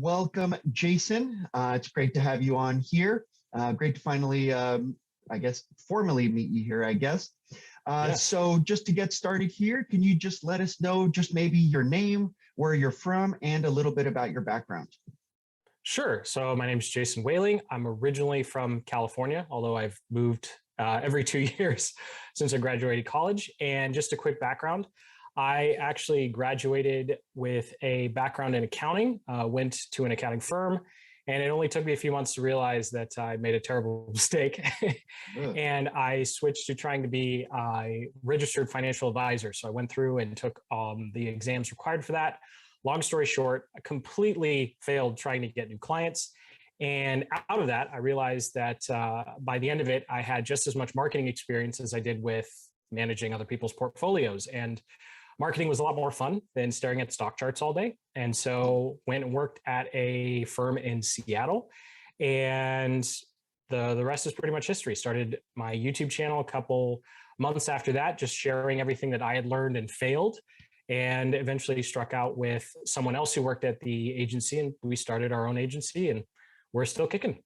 welcome, Jason. It's great to have you on here. Great to finally, I guess, formally meet you here, I guess. Yes, So just to get started here, can you just let us know just maybe your name, where you're from, and a little bit about your background? sure. So my name is Jason Whaling. I'm originally from California, although I've moved every 2 years since I graduated college. And just a quick background, I actually graduated with a background in accounting, went to an accounting firm, and it only took me a few months to realize that I made a terrible mistake. Ugh. And I switched to trying to be a registered financial advisor. So I went through and took the exams required for that. Long story short, I completely failed trying to get new clients. And out of that, I realized that by the end of it, I had just as much marketing experience as I did with managing other people's portfolios. And marketing was a lot more fun than staring at stock charts all day. And so went and worked at a firm in Seattle. And the rest is pretty much history. Started my YouTube channel a couple months after that, just sharing everything that I had learned and failed, and eventually struck out with someone else who worked at the agency, and we started our own agency, and we're still kicking.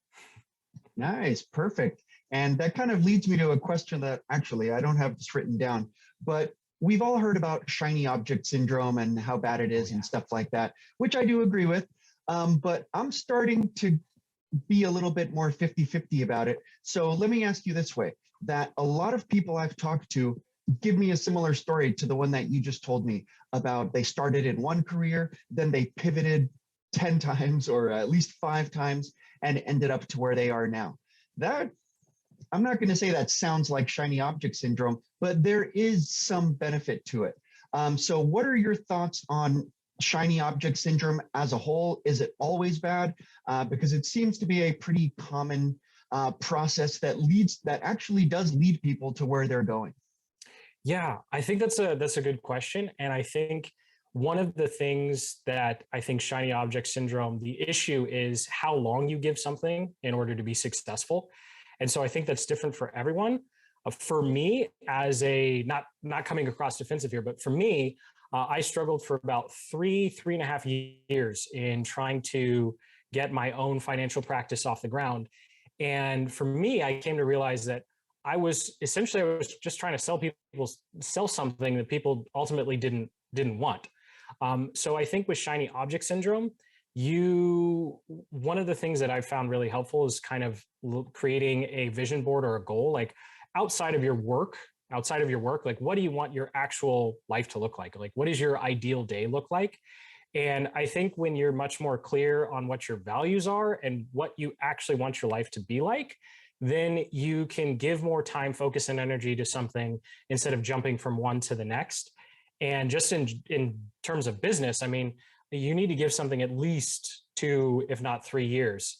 Nice, perfect. And that kind of leads me to a question that actually I don't have this written down, but we've all heard about shiny object syndrome and how bad it is and stuff like that, which I do agree with. But I'm starting to be a little bit more 50-50 about it. So let me ask you this way, that a lot of people I've talked to give me a similar story to the one that you just told me about. They started in one career, then they pivoted 10 times or at least 5 times and ended up to where they are now. That, I'm not going to say that sounds like shiny object syndrome, but there is some benefit to it. So what are your thoughts on shiny object syndrome as a whole? Is it always bad? Because it seems to be a pretty common process that actually does lead people to where they're going. Yeah, I think that's a good question. And I think one of the things that I think shiny object syndrome, the issue is how long you give something in order to be successful. And so I think that's different for everyone. For me, as a not coming across defensive here, but for me, I struggled for about 3.5 years in trying to get my own financial practice off the ground. And for me, I came to realize that I was just trying to sell something that people ultimately didn't want. So I think with shiny object syndrome, one of the things that I've found really helpful is kind of creating a vision board or a goal, like outside of your work, like what do you want your actual life to look like? Like what does your ideal day look like? And I think when you're much more clear on what your values are and what you actually want your life to be like, then you can give more time, focus, and energy to something instead of jumping from one to the next. And just in terms of business, I mean, you need to give something at least 2, if not 3 years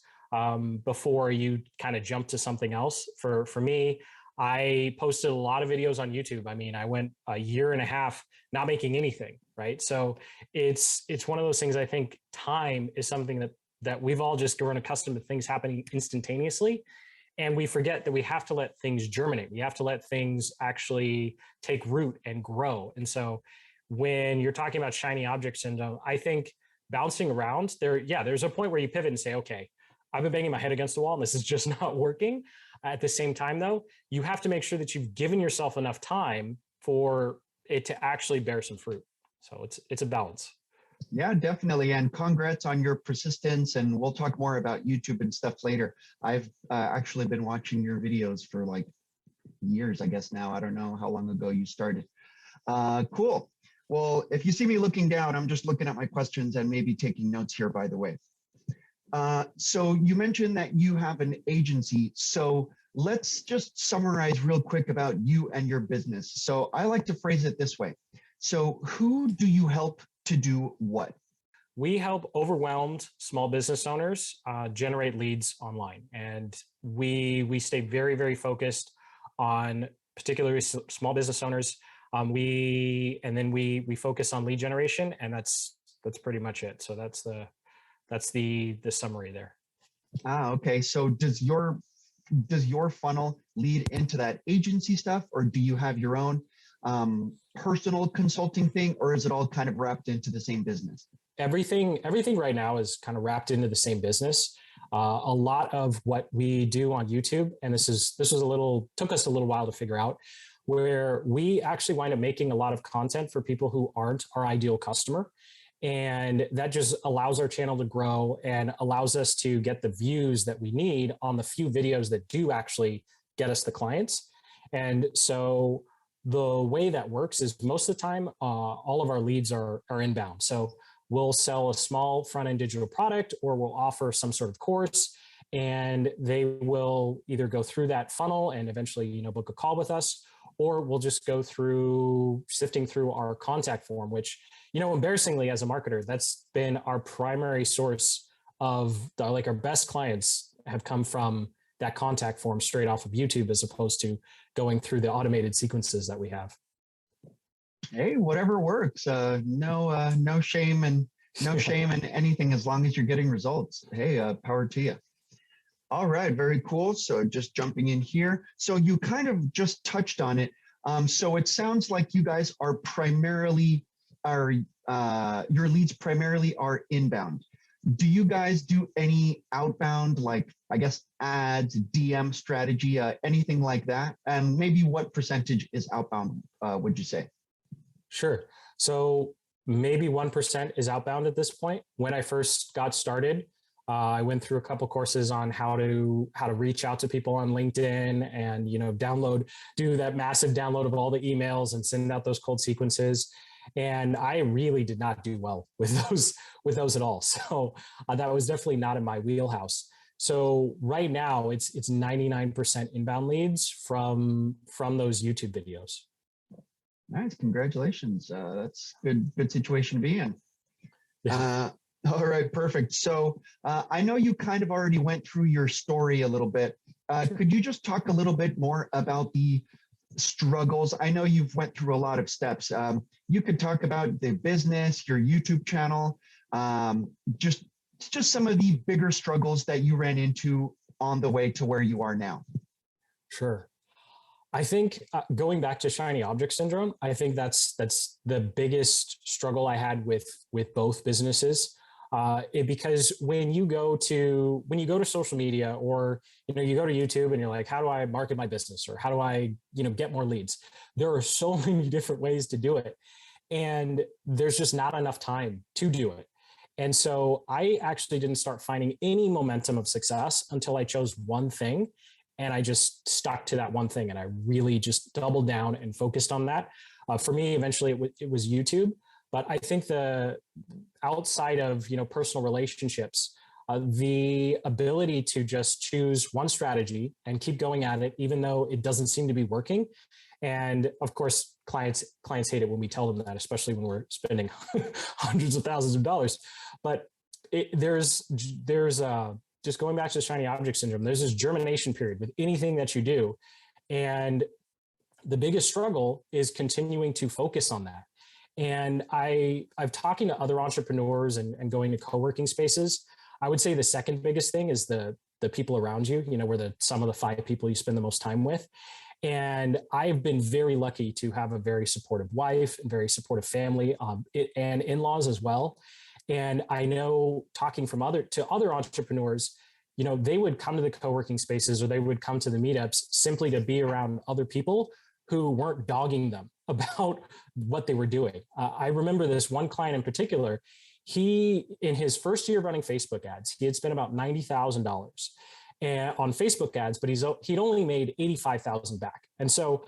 before you kind of jump to something else. For me, I posted a lot of videos on YouTube. I mean, I went a year and a half not making anything, right? So it's one of those things. I think time is something that we've all just grown accustomed to things happening instantaneously. And we forget that we have to let things germinate. We have to let things actually take root and grow. And so when you're talking about shiny object syndrome, I think bouncing around there's a point where you pivot and say, okay, I've been banging my head against the wall and this is just not working. At the same time, though, you have to make sure that you've given yourself enough time for it to actually bear some fruit. So it's a balance. Yeah, definitely. And congrats on your persistence. And we'll talk more about YouTube and stuff later. I've actually been watching your videos for like years, I guess now. I don't know how long ago you started. Cool. Well, if you see me looking down, I'm just looking at my questions and maybe taking notes here, by the way. So you mentioned that you have an agency. So let's just summarize real quick about you and your business. So I like to phrase it this way. So who do you help to do what? We help overwhelmed small business owners generate leads online, and we stay very, very focused on particularly small business owners. We focus on lead generation, and that's pretty much it. So that's the summary there. Okay. So does your funnel lead into that agency stuff, or do you have your own personal consulting thing, or is it all kind of wrapped into the same business? everything right now is kind of wrapped into the same business. A lot of what we do on YouTube, and this was a little took us a little while to figure out, where we actually wind up making a lot of content for people who aren't our ideal customer. And that just allows our channel to grow and allows us to get the views that we need on the few videos that do actually get us the clients. And so the way that works is most of the time, all of our leads are inbound. So we'll sell a small front end digital product, or we'll offer some sort of course, and they will either go through that funnel and eventually, book a call with us, or we'll just go through sifting through our contact form, which, embarrassingly as a marketer, that's been our primary source of our best clients have come from that contact form straight off of YouTube, as opposed to going through the automated sequences that we have. Hey, whatever works. No shame and no shame in anything as long as you're getting results. Hey, power to you. All right, very cool. So just jumping in here. So you kind of just touched on it. So it sounds like you guys are primarily your leads primarily are inbound. Do you guys do any outbound, like I guess ads, DM strategy, anything like that? And maybe what percentage is outbound, would you say? Sure. So maybe 1% is outbound at this point. When I first got started, I went through a couple courses on how to reach out to people on LinkedIn and, do that massive download of all the emails and send out those cold sequences. And I really did not do well with those at all. So that was definitely not in my wheelhouse. So right now it's 99% inbound leads from those YouTube videos. Nice, congratulations. That's good situation to be in. Yeah. All right, perfect. So I know you kind of already went through your story a little bit. Sure. Could you just talk a little bit more about the struggles? I know you've went through a lot of steps. You could talk about the business, your YouTube channel, just some of the bigger struggles that you ran into on the way to where you are now. Sure. I think going back to shiny object syndrome, I think that's the biggest struggle I had with both businesses. Because when you go to social media, or you go to YouTube and you're like, how do I market my business, or how do I get more leads? There are so many different ways to do it, and there's just not enough time to do it. And so I actually didn't start finding any momentum of success until I chose one thing, and I just stuck to that one thing, and I really just doubled down and focused on that. For me, eventually it was YouTube. But I think the outside of personal relationships, the ability to just choose one strategy and keep going at it, even though it doesn't seem to be working. And of course, clients hate it when we tell them that, especially when we're spending hundreds of thousands of dollars. But there's just going back to the shiny object syndrome. There's this germination period with anything that you do, and the biggest struggle is continuing to focus on that. And I've talking to other entrepreneurs and going to co-working spaces. I would say the second biggest thing is the people around you, where the sum of the 5 people you spend the most time with. And I've been very lucky to have a very supportive wife and very supportive family, and in-laws as well. And I know, talking from other entrepreneurs, they would come to the co-working spaces, or they would come to the meetups simply to be around other people who weren't dogging them about what they were doing. I remember this one client in particular. He, in his first year of running Facebook ads, he had spent about $90,000 on Facebook ads, but he'd only made $85,000 back. And so,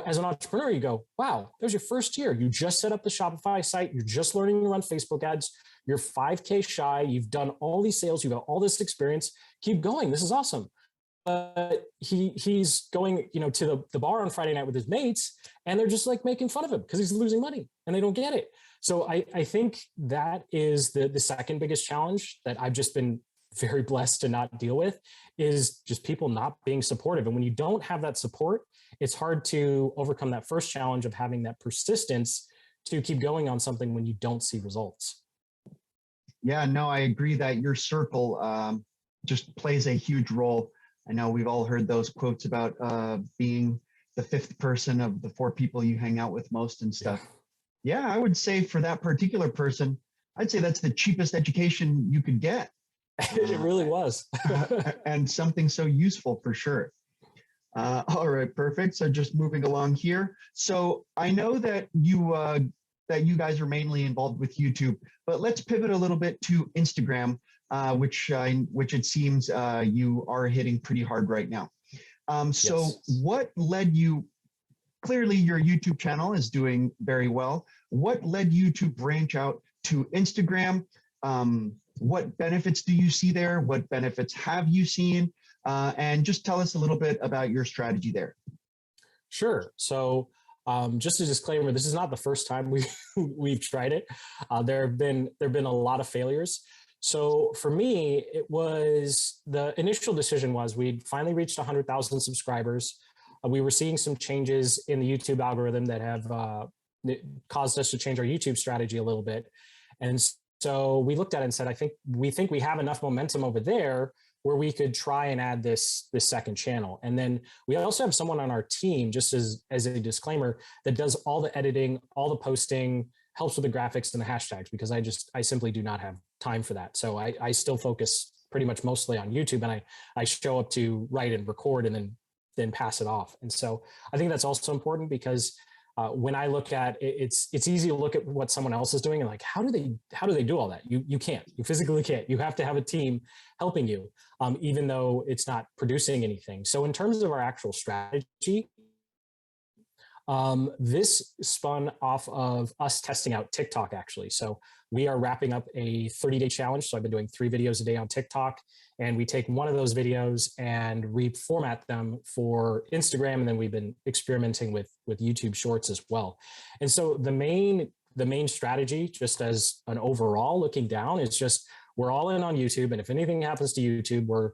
as an entrepreneur, you go, wow, that was your first year. You just set up the Shopify site. You're just learning to run Facebook ads. You're 5K shy. You've done all these sales. You've got all this experience. Keep going. This is awesome. But he's going, to the bar on Friday night with his mates, and they're just like making fun of him because he's losing money and they don't get it. So I think that is the second biggest challenge that I've just been very blessed to not deal with, is just people not being supportive. And when you don't have that support, it's hard to overcome that first challenge of having that persistence to keep going on something when you don't see results. Yeah, no, I agree that your circle just plays a huge role. I know we've all heard those quotes about being the 5th person of the 4 people you hang out with most and stuff. Yeah, I would say for that particular person, I'd say that's the cheapest education you could get. It really was. And something so useful for sure. All right, perfect. So just moving along here. So I know that you guys are mainly involved with YouTube, but let's pivot a little bit to Instagram, which it seems you are hitting pretty hard right now. So Yes. what led you? Clearly, your YouTube channel is doing very well. What led you to branch out to Instagram? What benefits do you see there? What benefits have you seen? And just tell us a little bit about your strategy there. Sure. So, just a disclaimer: this is not the first time we've tried it. There have been a lot of failures. So for me, it was the initial decision was we'd finally reached 100,000 subscribers. We were seeing some changes in the YouTube algorithm that have caused us to change our YouTube strategy a little bit, and so we looked at it and said, we think we have enough momentum over there where we could try and add this second channel. And then we also have someone on our team, just as a disclaimer, that does all the editing, all the posting, helps with the graphics and the hashtags, because I simply do not have time for that. So I still focus pretty much mostly on YouTube, and I show up to write and record and then pass it off. And so I think that's also important because when I look at it, it's easy to look at what someone else is doing and like, how do they do all that? You can't, you physically can't. You have to have a team helping you, even though it's not producing anything. So in terms of our actual strategy, this spun off of us testing out TikTok, actually. So we are wrapping up a 30-day challenge. So I've been doing 3 videos a day on TikTok, and we take one of those videos and reformat them for Instagram. And then we've been experimenting with YouTube Shorts as well. And so the main strategy, just as an overall looking down, is just we're all in on YouTube, and if anything happens to YouTube, we're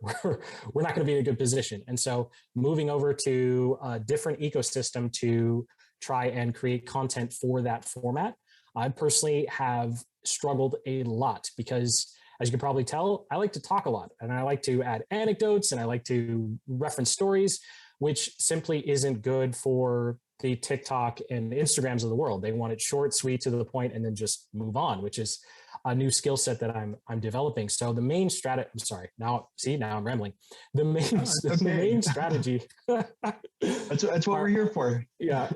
not going to be in a good position. And so moving over to a different ecosystem to try and create content for that format, I personally have struggled a lot because, as you can probably tell, I like to talk a lot, and I like to add anecdotes, and I like to reference stories, which simply isn't good for the TikTok and Instagrams of the world. They want it short, sweet, to the point, and then just move on, which is a new skill set that I'm developing. So the main strategy, I'm sorry, now I'm rambling. The main strategy. That's what we're here for. Yeah.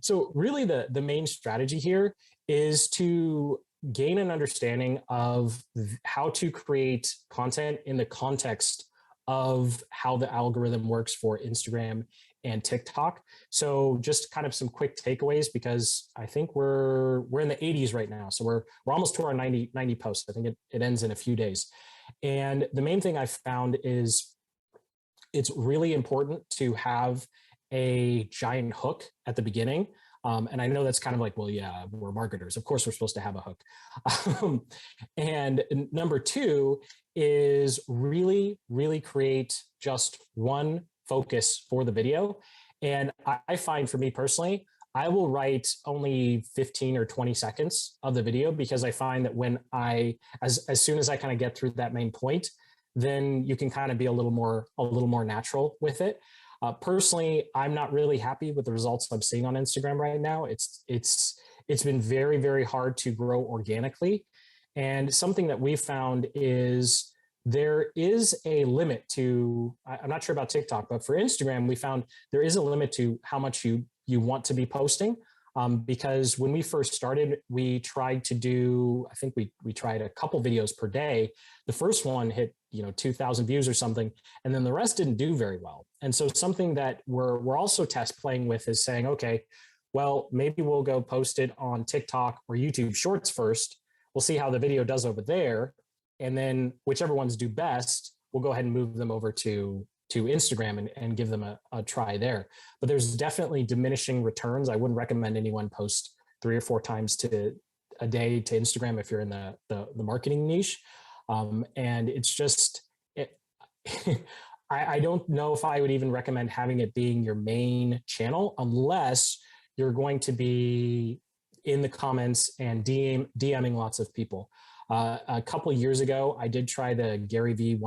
So really the main strategy here is to gain an understanding of how to create content in the context of how the algorithm works for Instagram and TikTok. So just kind of some quick takeaways, because I think we're in the 80s right now. So we're almost to our 90 posts. I think it ends in a few days. And the main thing I found is it's really important to have a giant hook at the beginning. And I know that's kind of like, well, yeah, we're marketers. Of course, we're supposed to have a hook. And number 2 is really, really create just one focus for the video. And I find, for me personally, I will write only 15 or 20 seconds of the video, because I find that when as soon as I kind of get through that main point, then you can kind of be a little more natural with it. Personally, I'm not really happy with the results I'm seeing on Instagram right now. It's been very, very hard to grow organically. And something that we found is there is a limit to, I'm not sure about TikTok, but for Instagram, we found there is a limit to how much you want to be posting. Because when we first started, we tried to do, I think we tried a couple videos per day. The first one hit 2,000 views or something, and then the rest didn't do very well. And so something that we're also playing with is saying, okay, well, maybe we'll go post it on TikTok or YouTube Shorts first. We'll see how the video does over there, and then whichever ones do best, we'll go ahead and move them over to Instagram and give them a try there. But there's definitely diminishing returns. I wouldn't recommend anyone post 3 or 4 times a day to Instagram if you're in the marketing niche. And it's just, I don't know if I would even recommend having it being your main channel, unless you're going to be in the comments and DMing lots of people. A couple of years ago, I did try the Gary V it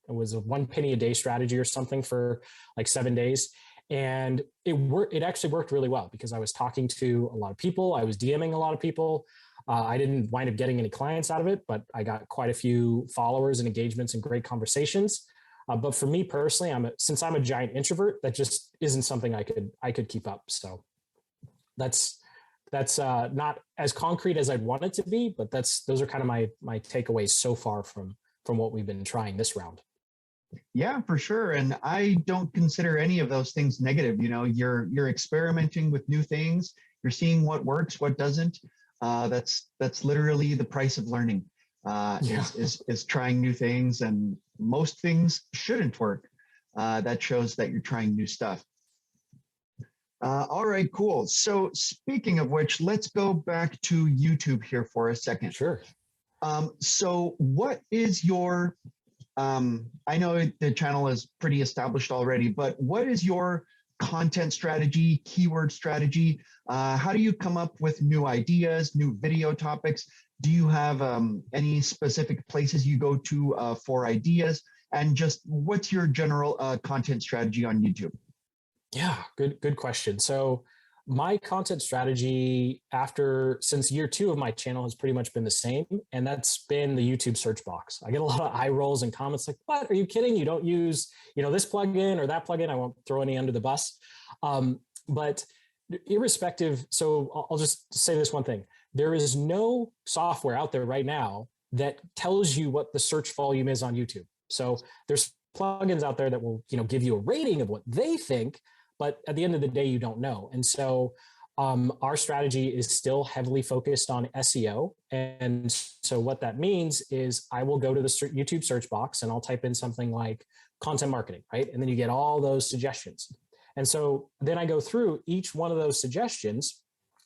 was a 1 penny a day strategy or something for like 7 days. And it actually worked really well, because I was talking to a lot of people. I was DMing a lot of people. I didn't wind up getting any clients out of it, but I got quite a few followers and engagements and great conversations. But for me personally, since I'm a giant introvert, that just isn't something I could keep up. So that's not as concrete as I'd want it to be, but those are kind of my takeaways so far from what we've been trying this round. Yeah, for sure. And I don't consider any of those things negative. You know, you're experimenting with new things. You're seeing what works, what doesn't. That's literally the price of learning. Is trying new things, and most things shouldn't work. That shows that you're trying new stuff. All right, cool. So speaking of which, let's go back to YouTube here for a second. Sure. So what is your I know the channel is pretty established already, but what is your content strategy, keyword strategy? How do you come up with new ideas, new video topics? Do you have any specific places you go to for ideas? And just what's your general content strategy on YouTube? Yeah, good question. So my content strategy since year 2 of my channel has pretty much been the same. And that's been the YouTube search box. I get a lot of eye rolls and comments like, what, are you kidding? You don't use, this plugin or that plugin. I won't throw any under the bus. But irrespective, so I'll just say this one thing. There is no software out there right now that tells you what the search volume is on YouTube. So there's plugins out there that will, give you a rating of what they think, but at the end of the day, you don't know. And so our strategy is still heavily focused on SEO. And so what that means is I will go to the YouTube search box and I'll type in something like content marketing, right? And then you get all those suggestions. And so then I go through each one of those suggestions.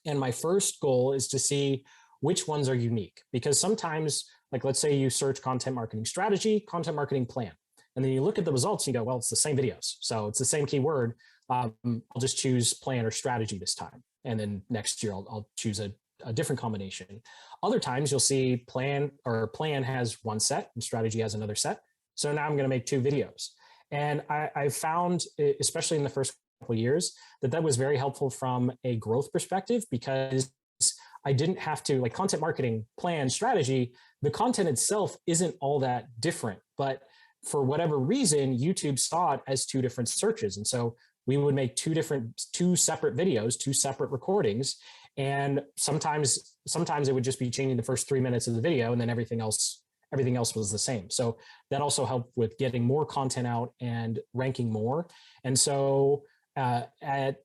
And my first goal is to see which ones are unique, because sometimes, like, let's say you search content marketing strategy, content marketing plan, and then you look at the results and you go, well, it's the same videos. So it's the same keyword. I'll just choose plan or strategy this time. And then next year I'll choose a different combination. Other times you'll see plan has one set and strategy has another set. So now I'm going to make 2 videos. And I found, especially in the first couple of years, that was very helpful from a growth perspective, because I didn't have to, like, content marketing plan strategy, the content itself isn't all that different, but for whatever reason, YouTube saw it as 2 different searches. And so we would make 2 separate videos, 2 separate recordings. And sometimes it would just be changing the first 3 minutes of the video, and then everything else was the same. So that also helped with getting more content out and ranking more. And so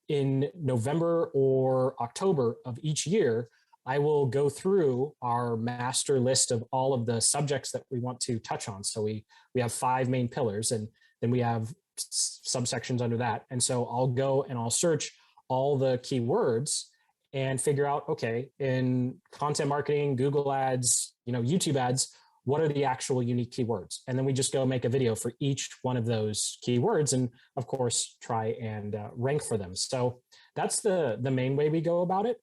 in November or October of each year, I will go through our master list of all of the subjects that we want to touch on. So we have 5 main pillars, and then we have subsections under that. And so I'll go and I'll search all the keywords and figure out, okay, in content marketing, Google ads, YouTube ads, what are the actual unique keywords? And then we just go make a video for each one of those keywords, and of course try and rank for them. So that's the main way we go about it.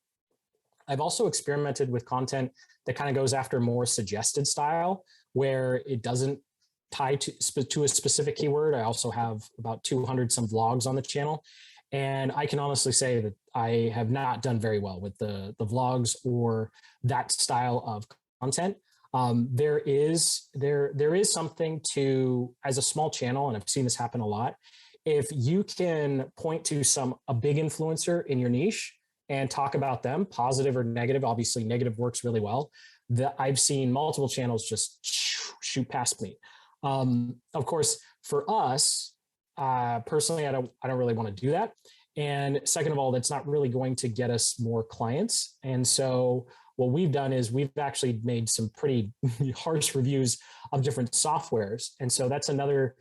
I've also experimented with content that kind of goes after more suggested style, where it doesn't tie to a specific keyword. I also have about 200 some vlogs on the channel. And I can honestly say that I have not done very well with the vlogs or that style of content. There is something to, as a small channel, and I've seen this happen a lot, if you can point to a big influencer in your niche and talk about them, positive or negative. Obviously negative works really well. I've seen multiple channels just shoot past me. Of course, for us, personally, I don't really want to do that. And second of all, that's not really going to get us more clients. And so what we've done is we've actually made some pretty harsh reviews of different softwares. And so that's another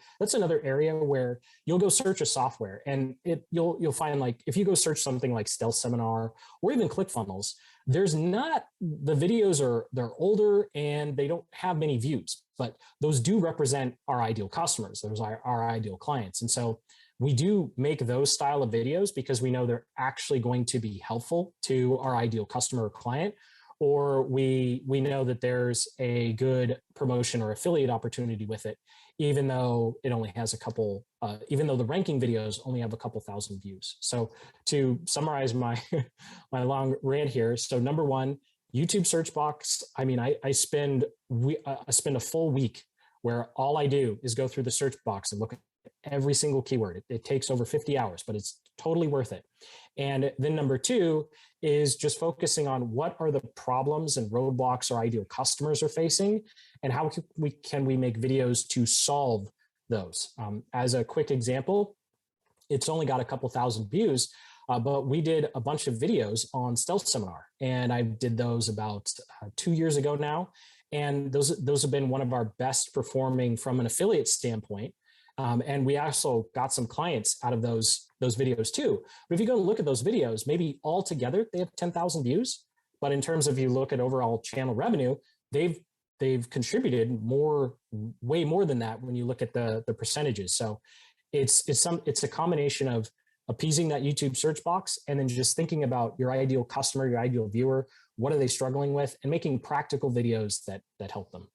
area where you'll go search a software, and you'll find, like, if you go search something like Stealth Seminar or even ClickFunnels, the videos they're older and they don't have many views, but those do represent our ideal customers. Those are our ideal clients. And so we do make those style of videos because we know they're actually going to be helpful to our ideal customer or client, or we know that there's a good promotion or affiliate opportunity with it, even though it only has even though the ranking videos only have a couple thousand views. So to summarize my my long rant here, so number one YouTube search box. I mean, I spend a full week where all I do is go through the search box and look at every single keyword. It takes over 50 hours, but it's totally worth it. And then number two is just focusing on what are the problems and roadblocks our ideal customers are facing, and how can we make videos to solve those. As a quick example, it's only got a couple thousand views, but we did a bunch of videos on Stealth Seminar, and I did those about 2 years ago now. And those have been one of our best performing from an affiliate standpoint. And we also got some clients out of those videos too. But if you go look at those videos, maybe all together they have 10,000 views. But in terms of, you look at overall channel revenue, they've contributed way more than that when you look at the percentages. So it's a combination of appeasing that YouTube search box, and then just thinking about your ideal customer, your ideal viewer, what are they struggling with, and making practical videos that help them.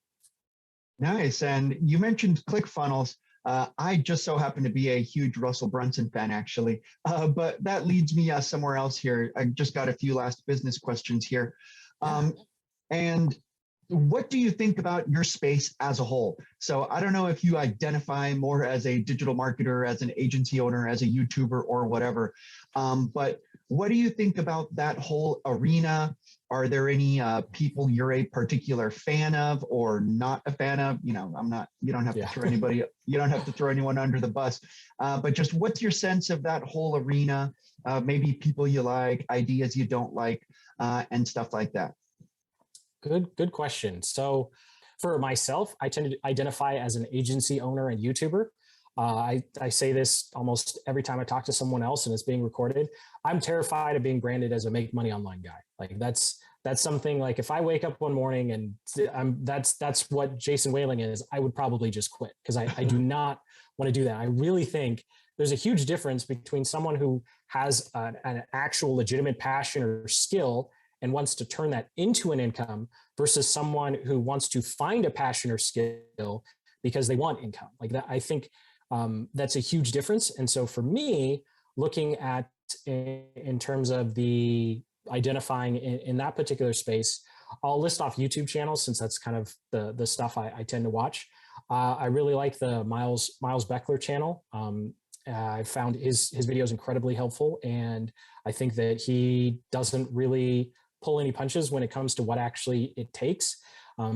Nice. And you mentioned ClickFunnels. I just so happen to be a huge Russell Brunson fan, actually. But that leads me somewhere else here. I just got a few last business questions here. And what do you think about your space as a whole? So I don't know if you identify more as a digital marketer, as an agency owner, as a YouTuber, or whatever. But what do you think about that whole arena? Are there any people you're a particular fan of or not a fan of? You don't have to throw anybody, you don't have to throw anyone under the bus. But just what's your sense of that whole arena? Maybe people you like, ideas you don't like, and stuff like that. Good question. So for myself, I tend to identify as an agency owner and YouTuber. I say this almost every time I talk to someone else and it's being recorded. I'm terrified of being branded as a make money online guy. Like that's something, like if I wake up one morning and that's what Jason Whaling is, I would probably just quit, because I do not want to do that. I really think there's a huge difference between someone who has an actual legitimate passion or skill and wants to turn that into an income versus someone who wants to find a passion or skill because they want income. Like that, I think that's a huge difference. And so for me, looking at in terms of the identifying in that particular space, I'll list off YouTube channels, since that's kind of the stuff I tend to watch. I really like the Miles Beckler channel. I found his videos incredibly helpful, and I think that he doesn't really pull any punches when it comes to what actually it takes.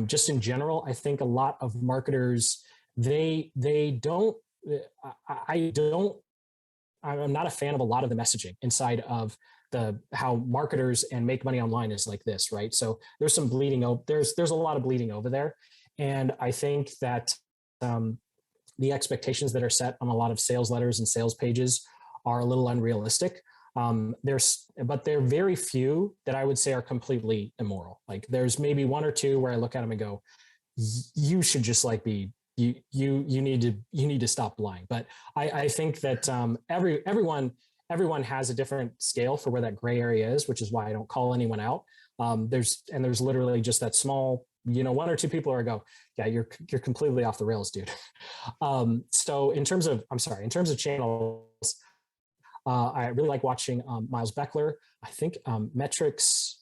Just in general, I think a lot of marketers, I'm not a fan of a lot of the messaging inside of how marketers and make money online is like this, right? So there's some bleeding over. There's a lot of bleeding over there, and I think that the expectations that are set on a lot of sales letters and sales pages are a little unrealistic. But there are very few that I would say are completely immoral. Like there's maybe one or two where I look at them and go, you should just like be, you need to stop lying. But I think that everyone has a different scale for where that gray area is, which is why I don't call anyone out. There's literally just that small, one or two people are go, yeah, you're completely off the rails, dude. So in terms of channels, I really like watching Miles Beckler. I think Metrics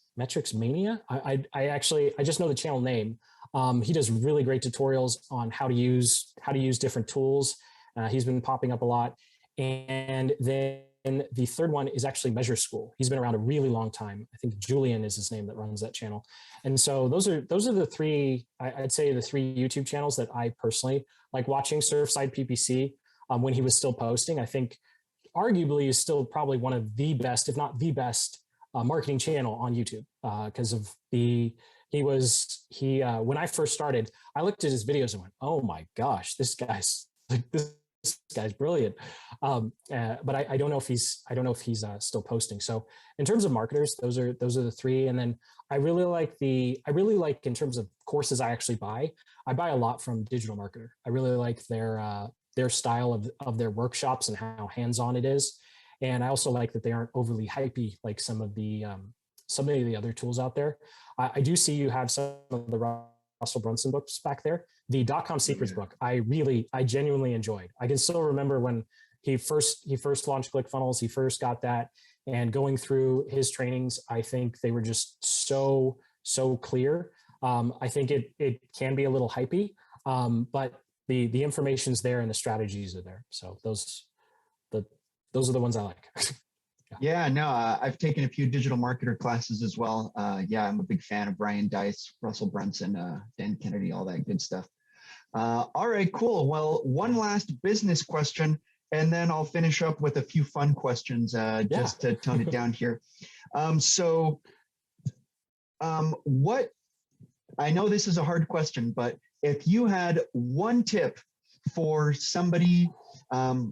Mania. I just know the channel name. He does really great tutorials on how to use different tools. He's been popping up a lot. And then the third one is actually Measure School. He's been around a really long time. I think Julian is his name that runs that channel. And so those are the three, I'd say the three YouTube channels that I personally like watching. Surfside PPC, when he was still posting, I think arguably is still probably one of the best, if not the best, marketing channel on YouTube, because of when I first started, I looked at his videos and went, oh my gosh, this guy's brilliant. But I don't know if he's still posting. So in terms of marketers, those are the three. And then I really like in terms of courses I actually buy. I buy a lot from Digital Marketer. I really like their style of their workshops and how hands-on it is. And I also like that they aren't overly hypey like some of the other tools out there. I do see you have some of the Russell Brunson books back there. The .com Secrets book, I genuinely enjoyed. I can still remember when he first launched ClickFunnels. He first got that, and going through his trainings, I think they were just so so clear. I think it can be a little hypey, but the information's there and the strategies are there. So those are the ones I like. Yeah, no, I've taken a few digital marketer classes as well. Yeah, I'm a big fan of Brian Dice, Russell Brunson, Dan Kennedy, all that good stuff. All right, cool. Well, one last business question, and then I'll finish up with a few fun questions just to tone it down here. What, I know this is a hard question, but if you had one tip for somebody,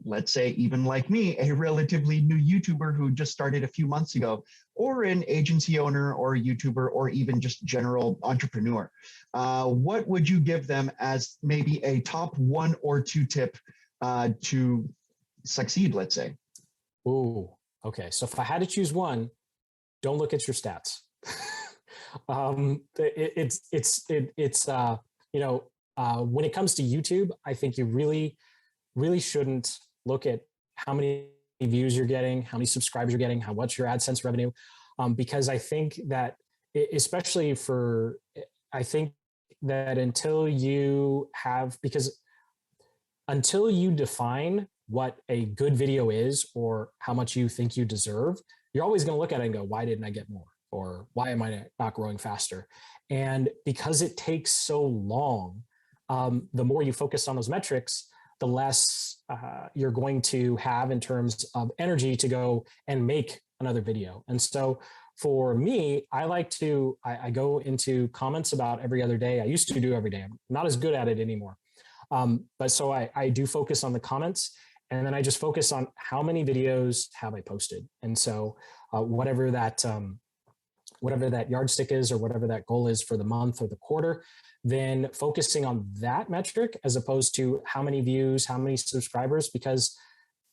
let's say even like me, a relatively new YouTuber who just started a few months ago, or an agency owner or a YouTuber, or even just general entrepreneur, what would you give them as maybe a top 1 or 2 tip to succeed, let's say? Ooh, okay. So if I had to choose one, don't look at your stats. When it comes to YouTube, I think you really shouldn't look at how many views you're getting, how many subscribers you're getting, how much your AdSense revenue, because I think that I think that until you define what a good video is or how much you think you deserve, you're always going to look at it and go, why didn't I get more? Or why am I not growing faster? And because it takes so long, the more you focus on those metrics, the less you're going to have in terms of energy to go and make another video. And so for me, I go into comments about every other day. I used to do every day. I'm not as good at it anymore. But so I do focus on the comments, and then I just focus on how many videos have I posted. And so whatever that yardstick is, or whatever that goal is for the month or the quarter, then focusing on that metric as opposed to how many views, how many subscribers, because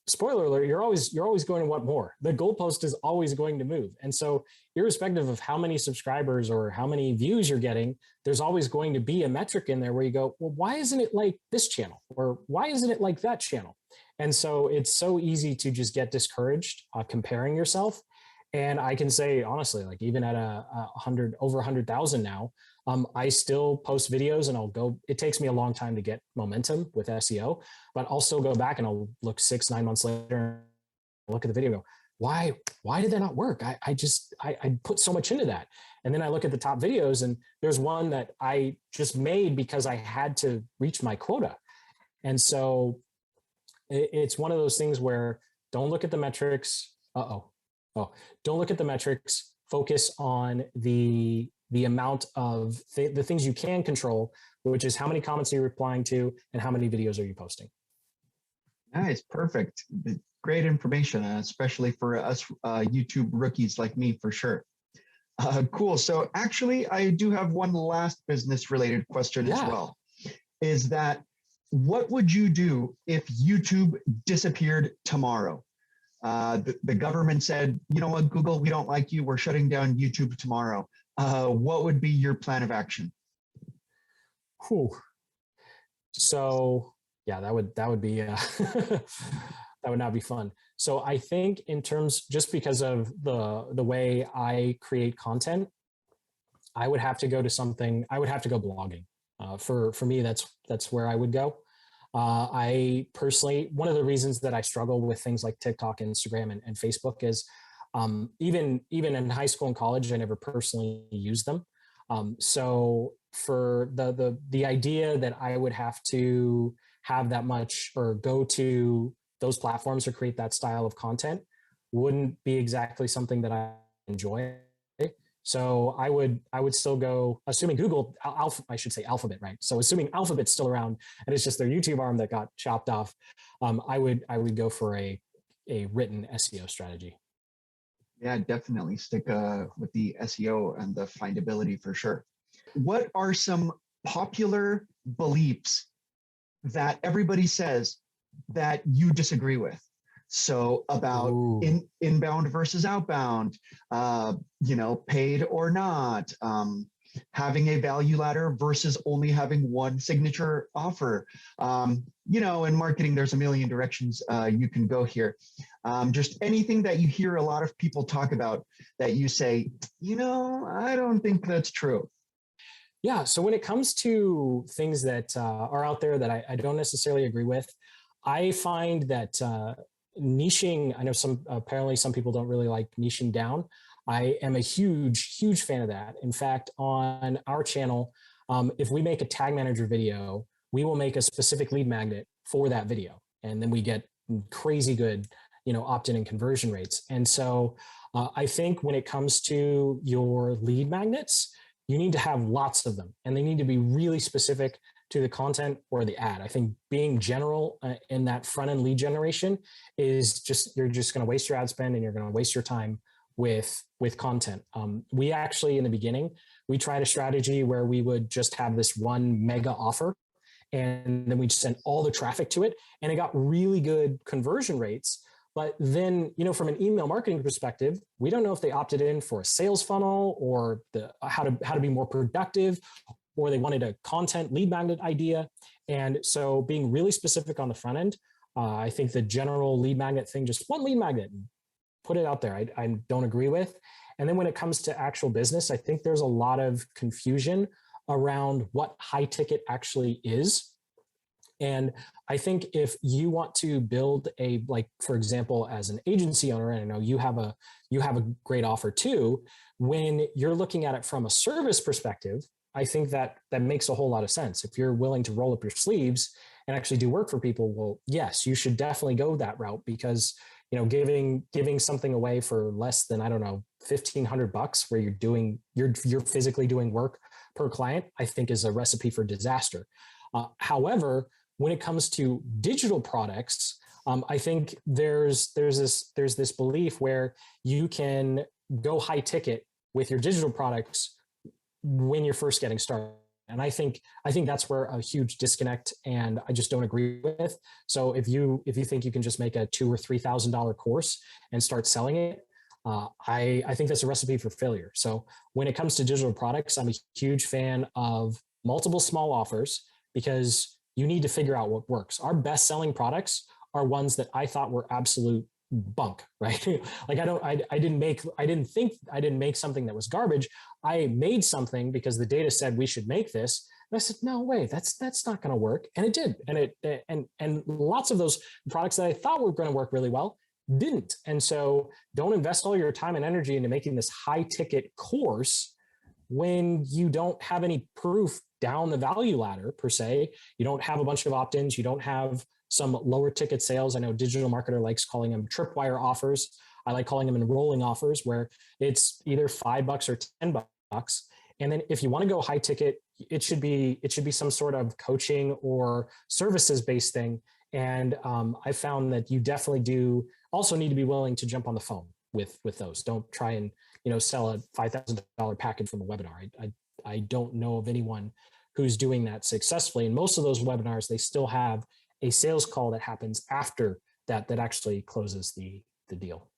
spoiler alert, you're always going to want more. The goalpost is always going to move. And so irrespective of how many subscribers or how many views you're getting, there's always going to be a metric in there where you go, well, why isn't it like this channel? Or why isn't it like that channel? And so it's so easy to just get discouraged comparing yourself. And I can say, honestly, like even at over 100,000 now, I still post videos, and it takes me a long time to get momentum with SEO, but I'll still go back and I'll look 6-9 months later, look at the video and go, why did that not work? I put so much into that. And then I look at the top videos, and there's one that I just made because I had to reach my quota. And so it's one of those things where don't look at the metrics. Don't look at the metrics. Focus on the amount of the things you can control, which is how many comments are you replying to and how many videos are you posting. Nice, perfect. Great information, especially for us YouTube rookies like me, for sure. Cool. So actually, I do have one last business related question as well. Is that what would you do if YouTube disappeared tomorrow? The government said, you know what, Google, we don't like you. We're shutting down YouTube tomorrow. What would be your plan of action? So yeah, that would be that would not be fun. So I think in terms, just because of the way I create content, I would have to go blogging. For me, that's where I would go. I personally, one of the reasons that I struggle with things like TikTok, Instagram, and Facebook is even in high school and college, I never personally used them. So for the idea that I would have to have that much or go to those platforms or create that style of content wouldn't be exactly something that I enjoy. So I would still go, assuming Google, I should say Alphabet, right? So assuming Alphabet's still around and it's just their YouTube arm that got chopped off, I would go for a written SEO strategy. Yeah, definitely stick with the SEO and the findability for sure. What are some popular beliefs that everybody says that you disagree with? So about inbound versus outbound, paid or not, having a value ladder versus only having one signature offer. In marketing, there's a million directions you can go here. Just anything that you hear a lot of people talk about that you say, I don't think that's true. Yeah. So when it comes to things that are out there that I don't necessarily agree with, I find that niching, I know apparently some people don't really like niching down. I am a huge fan of that. In fact, on our channel, if we make a tag manager video, we will make a specific lead magnet for that video. And then we get crazy good, opt-in and conversion rates. And so I think when it comes to your lead magnets, you need to have lots of them and they need to be really specific to the content or the ad. I think being general in that front end lead generation is you're just going to waste your ad spend and you're going to waste your time with content. We actually, in the beginning, we tried a strategy where we would just have this one mega offer and then we'd send all the traffic to it and it got really good conversion rates. But then, from an email marketing perspective, we don't know if they opted in for a sales funnel or how to be more productive, or they wanted a content lead magnet idea. And so being really specific on the front end, I think the general lead magnet thing, just one lead magnet, and put it out there, I don't agree with. And then when it comes to actual business, I think there's a lot of confusion around what high ticket actually is. And I think if you want to build for example, as an agency owner, and I know you have a great offer too, when you're looking at it from a service perspective, I think that makes a whole lot of sense. If you're willing to roll up your sleeves and actually do work for people, well, yes, you should definitely go that route because, giving something away for less than, I don't know, $1,500 where you're physically doing work per client, I think is a recipe for disaster. However, when it comes to digital products, I think there's this belief where you can go high ticket with your digital products when you're first getting started. And I think that's where a huge disconnect, and I just don't agree with. So if you think you can just make a $2,000 or $3,000 course and start selling it, I think that's a recipe for failure. So when it comes to digital products, I'm a huge fan of multiple small offers because you need to figure out what works. Our best selling products are ones that I thought were absolute bunk, right? Like I didn't make something that was garbage. I made something because the data said we should make this. And I said, no way, that's not going to work. And it did. And lots of those products that I thought were going to work really well didn't. And so don't invest all your time and energy into making this high ticket course when you don't have any proof down the value ladder per se. You don't have a bunch of opt-ins. You don't have some lower ticket sales. I know digital marketer likes calling them tripwire offers. I like calling them enrolling offers where it's either $5 or $10. And then if you want to go high ticket, it should be some sort of coaching or services based thing. And I found that you definitely do also need to be willing to jump on the phone with those. Don't try and sell a $5,000 package from a webinar. I don't know of anyone who's doing that successfully. And most of those webinars, they still have a sales call that happens after that actually closes the deal.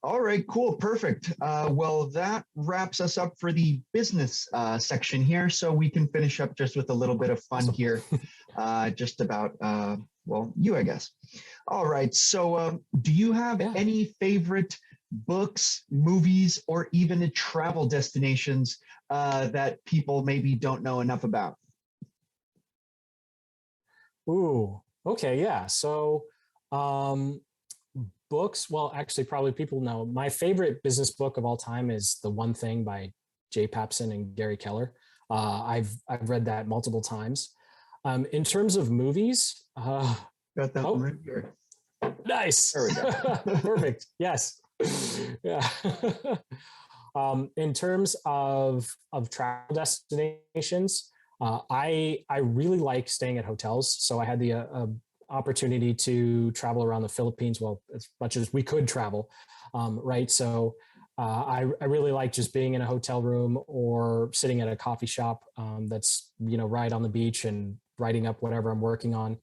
All right, cool, perfect. Well, that wraps us up for the business section here. So we can finish up just with a little bit of fun Awesome. here, just about, you, I guess. All right, so do you have any favorite books, movies, or even travel destinations that people maybe don't know enough about? Ooh, okay, yeah. So books, well, actually, probably people know. My favorite business book of all time is The One Thing by Jay Pappson and Gary Keller. I've read that multiple times. In terms of movies, got that one right here. Nice. There we go. Perfect. Yes. Yeah. In terms of travel destinations, I really like staying at hotels. So I had the opportunity to travel around the Philippines, well, as much as we could travel, right? So I really like just being in a hotel room or sitting at a coffee shop that's right on the beach and writing up whatever I'm working on.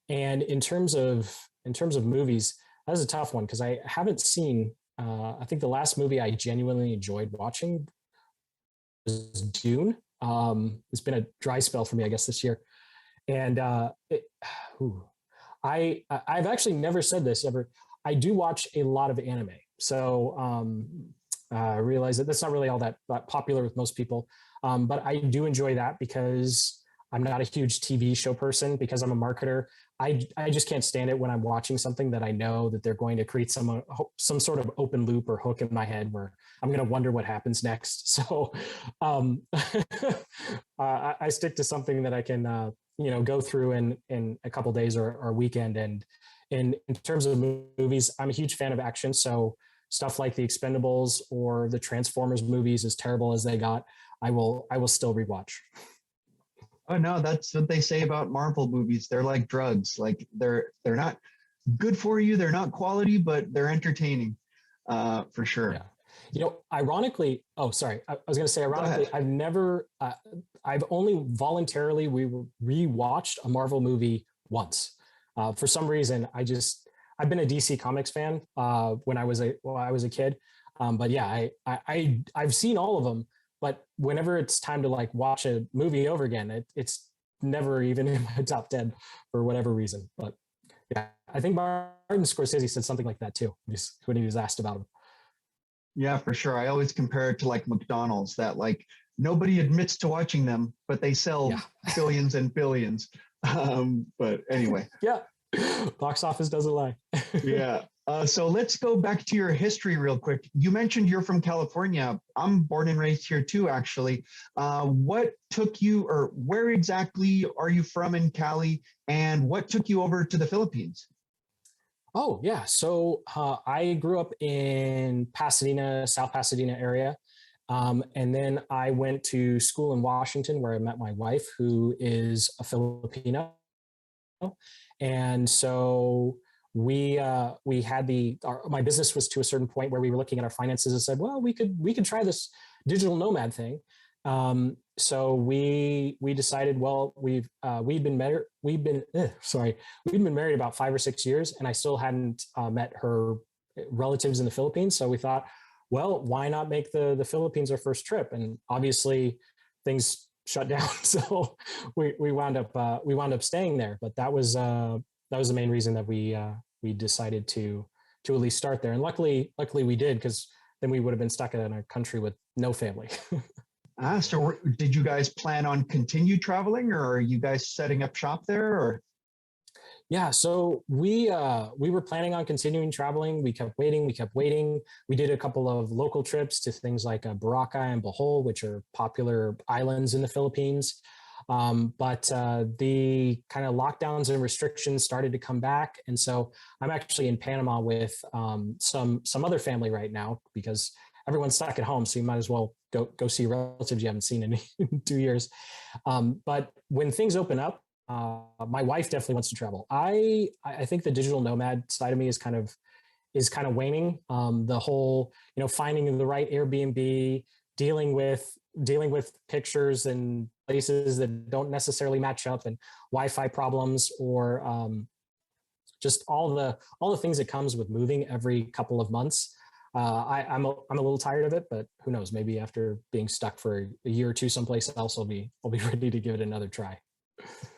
And in terms of movies, that was a tough one because I haven't seen. I think the last movie I genuinely enjoyed watching was Dune. It's been a dry spell for me, I guess, this year. And I've actually never said this ever. I do watch a lot of anime. So I realize that that's not really all that popular with most people. But I do enjoy that because I'm not a huge TV show person because I'm a marketer. I just can't stand it when I'm watching something that I know that they're going to create some sort of open loop or hook in my head where I'm going to wonder what happens next. So I stick to something that I can go through in a couple days or a weekend. And in terms of movies, I'm a huge fan of action. So stuff like the Expendables or the Transformers movies, as terrible as they got, I will still rewatch. Oh no, that's what they say about Marvel movies. They're like drugs. Like they're not good for you. They're not quality, but they're entertaining, for sure. Yeah. Ironically, oh, sorry. I was going to say, ironically, I've only voluntarily rewatched a Marvel movie once. For some reason, I've been a DC Comics fan when I was a kid. But yeah, I've seen all of them. But whenever it's time to like watch a movie over again, it's never even in my top 10 for whatever reason. But yeah, I think Martin Scorsese said something like that too when he was asked about him. Yeah, for sure. I always compare it to like McDonald's, that like nobody admits to watching them, but they sell billions and billions. But anyway. Yeah. Box office doesn't lie. Yeah. So let's go back to your history real quick. You mentioned you're from California. I'm born and raised here too, actually. What took you, or where exactly are you from in Cali? And what took you over to the Philippines? Oh, yeah. So I grew up in Pasadena, South Pasadena area. And then I went to school in Washington where I met my wife, who is a Filipino. And so we had my business was to a certain point where we were looking at our finances and said, well, we could try this digital nomad thing. So we decided, well, we'd been married about 5 or 6 years, and I still hadn't met her relatives in the Philippines. So we thought, well, why not make the Philippines our first trip? And obviously things shut down. So we wound up staying there, but that was the main reason that we decided to at least start there. And luckily we did, because then we would have been stuck in a country with no family. So did you guys plan on continue traveling, or are you guys setting up shop there, or? Yeah, so we were planning on continuing traveling. We kept waiting. We did a couple of local trips to things like Boracay and Bohol, which are popular islands in the Philippines. But the kind of lockdowns and restrictions started to come back, and so I'm actually in Panama with some other family right now because everyone's stuck at home. So you might as well go see relatives you haven't seen in 2 years. But when things open up, my wife definitely wants to travel. I think the digital nomad side of me is kind of waning. The whole, finding the right Airbnb, dealing with pictures and places that don't necessarily match up, and Wi-Fi problems, or just all the things that comes with moving every couple of months. I'm a little tired of it, but who knows? Maybe after being stuck for a year or two someplace else, I'll be ready to give it another try.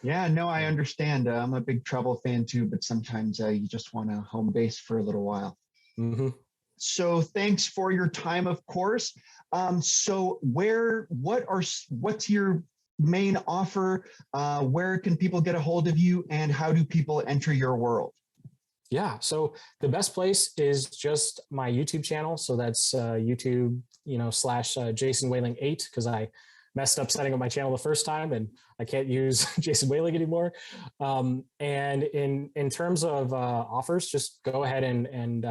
Yeah, no, I understand. I'm a big travel fan too, but sometimes you just want a home base for a little while. Mm-hmm. So thanks for your time, of course. So what's your main offer? Where can people get a hold of you, and how do people enter your world? Yeah, so the best place is just my YouTube channel. So that's YouTube, / Jason Whaling 8, because I messed up setting up my channel the first time and I can't use Jason Whaling anymore. And in terms of offers, just go ahead and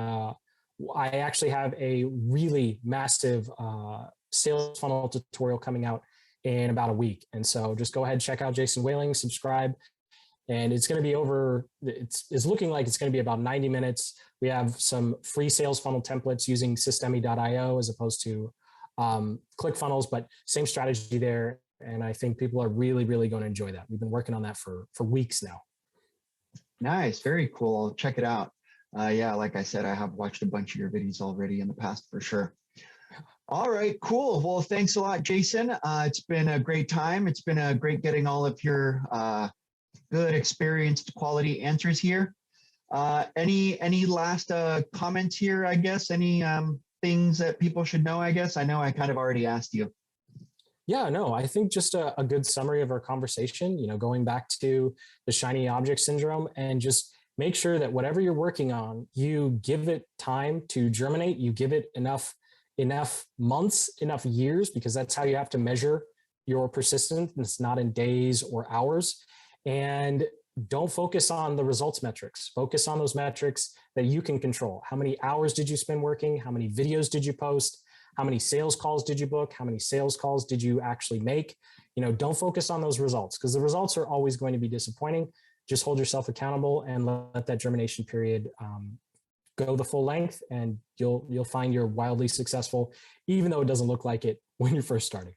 I actually have a really massive sales funnel tutorial coming out in about a week. And so just go ahead, check out Jason Whaling, subscribe. And it's going to be it's looking like it's going to be about 90 minutes. We have some free sales funnel templates using Systemi.io as opposed to ClickFunnels, but same strategy there. And I think people are really, really going to enjoy that. We've been working on that for weeks now. Nice. Very cool. I'll check it out. Yeah, like I said, I have watched a bunch of your videos already in the past for sure. All right, cool. Well, thanks a lot, Jason. It's been a great time. It's been great getting all of your good, experienced, quality answers here. Any last comments here? I guess any things that people should know. I guess I know I kind of already asked you. Yeah, no, I think just a good summary of our conversation, going back to the shiny object syndrome, and just make sure that whatever you're working on, you give it time to germinate, you give it enough months, enough years, because that's how you have to measure your persistence. It's not in days or hours. And don't focus on the results metrics. Focus on those metrics that you can control. How many hours did you spend working? How many videos did you post? How many sales calls did you book? How many sales calls did you actually make? Don't focus on those results, because the results are always going to be disappointing. Just hold yourself accountable and let that germination period go the full length, and you'll find you're wildly successful, even though it doesn't look like it when you're first starting.